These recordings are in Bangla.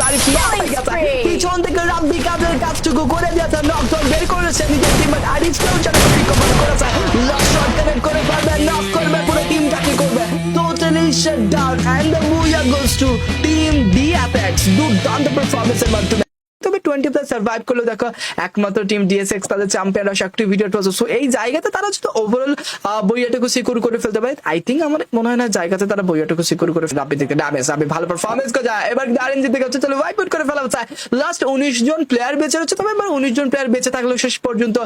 আরিফ পিছন থেকে রাব্বি কাজের কাজটুকু করে দিয়েছে, নকডাউন বের করেছে নিজের টিম, বাট আরিফকেও যেন রিকভার করেছে, লাস্ট শট কানেক্ট করে ফেলবে, নক করবে, পুরো টিমটাকে করবে totally shut down, and the buyer goes to team ডিএফএক্স। দুর্দান্ত পারফরম্যান্সের মাধ্যমে তবে 20 প্লাস সার্ভাইভ করলো। দেখো একমাত্র টিম ডিএসএক্স তাদের champion active video toss, so এই জায়গাতে তারা যদি ওভারঅল বইয়াটাকে সিকিউর করে ফেলতে পারে, আই থিঙ্ক আমার মনে হয় না জায়গাতে তারা বইয়াটাকে সিকিউর করে ফেলবে। দিকে ড্যামেজ আমি ভালো পারফরম্যান্স করে যায়, এবার দারুণ জিতে গেছে, চলো ওয়াইপ আউট করে ফেলা হচ্ছে। লাস্ট 19 জন প্লেয়ার বেঁচে রয়েছে, তবে এবার 19 জন প্লেয়ার বেঁচে থাকলো শেষ পর্যন্ত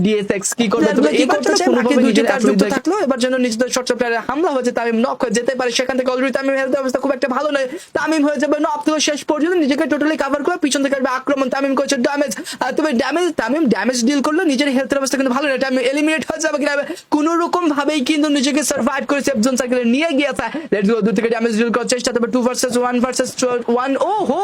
ডিএসএক্স কি করবে, তবে এবার যেন বাকি দুইটা তার যুক্ত থাকলো, এবার যেন নিজেদের শর্ট প্লেয়ারে হামলা হয়েছে, তামিম নক হয়ে যেতে পারে সেখান থেকে। অলরেডি তামিম হেলথ অবস্থা খুব একটা ভালো নয়, তামিম হয়ে যাবে নক থেকে শেষ পর্যন্ত নিজেকে টোটালি কভার করে পিছন থেকে আক্রমণ, তামিম করেছে ড্যামেজ, তবে তামিম ড্যামেজ ডিল করলো, নিজের হেলথের অবস্থা কিন্তু ভালো না, তামিম এলিমিনেট হয়ে যাবে কিনা কোন রকম ভাবেই কিন্তু নিজেকে সার্ভাইভ করে সেফ জোন সার্কেলে নিয়ে গিয়েছে। লেটস গো, দূর থেকে ড্যামেজ ডিল করার চেষ্টা, তবে 2 ভার্সেস 1 ও হো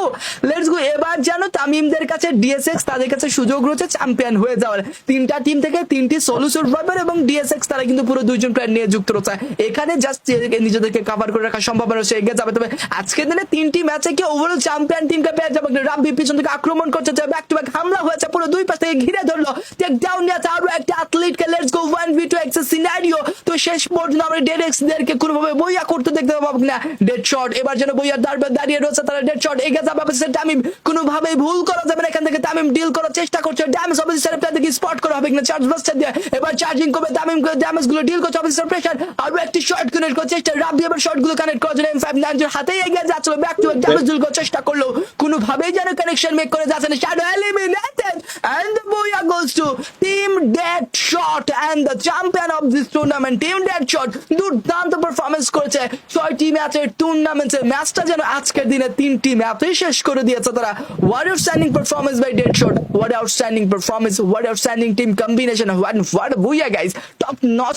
লেটস গো। এবার যেন তামিমদের কাছে ডিএসএক্স তাদের কাছে সুযোগ রয়েছে চ্যাম্পিয়ন হয়ে যাওয়ার, তিনটা টিম থেকে তিনটি সোলো সার্ভাইভার এবং ডিএসএক্স তারা কিন্তু পুরো দুইজন প্লেয়ার নিয়ে যুক্ত রয়েছে, এখানে জাস্ট নিজেদেরকে কভার করে রাখা সম্ভাবনা রয়েছে, এগিয়ে যাবে। তবে আজকের দিনে তিনটি ম্যাচে কি ওভারঅল চ্যাম্পিয়ন টিমকে পেয়ে যাবে, রাব্বি পিছন থেকে আক্রমণ করছে, ব্যাক টু ব্যাক হামলা হয়েছে, পুরো দুই পাশ থেকে ঘিরে ধরলো, টেক ডাউন নিয়েছে আরো একটা অ্যাথলিটকে। Let's go 1v2 X scenario, তো শেষ পর্যন্ত আমরা ডেড এক্স দেরকে কোনোভাবে বইয়া করতে দেখতে পাবো কিনা। ডেড শট এবার যেন বইয়ার দাঁড়িয়ে রয়েছে, তারা ডেড শট এগিয়ে যাবে, তামিম কোনোভাবেই ভুল করা যাবে না, এখান থেকে তামিম ডিল করার চেষ্টা করছে, ড্যামেজ অফিসার প্লেয়ারকে স্পট করা হবে কিনা, চার্জ বাস্টার দিয়ে এবার চার্জিং করবে তামিম, ড্যামেজ গুলো ডিল করছে, অফিসার প্রেসার আরো একটি শট কানেক্ট করার চেষ্টা, রাব্বি এবার শট গুলো কানেক্ট করার জন্য M59 এর হাতেই এগিয়ে যাচ্ছিল, back to back damage deal করার চেষ্টা করলো, কোনোভাবেই যেন কানেকশন মেক করে যাচ্ছে না, shadow eliminated and the booyah goes to Team Deadshot and the champion of this tournament Team Deadshot দুর্দান্ত পারফরম্যান্স করেছে 6টি ম্যাচের টুর্নামেন্টে, ম্যাচটা যেন আজকের দিনে 3টি ম্যাচই শেষ করে দিয়েছে তারা। what outstanding performance by Deadshot, what outstanding performance, what outstanding team combination, what a booyah guys, top notch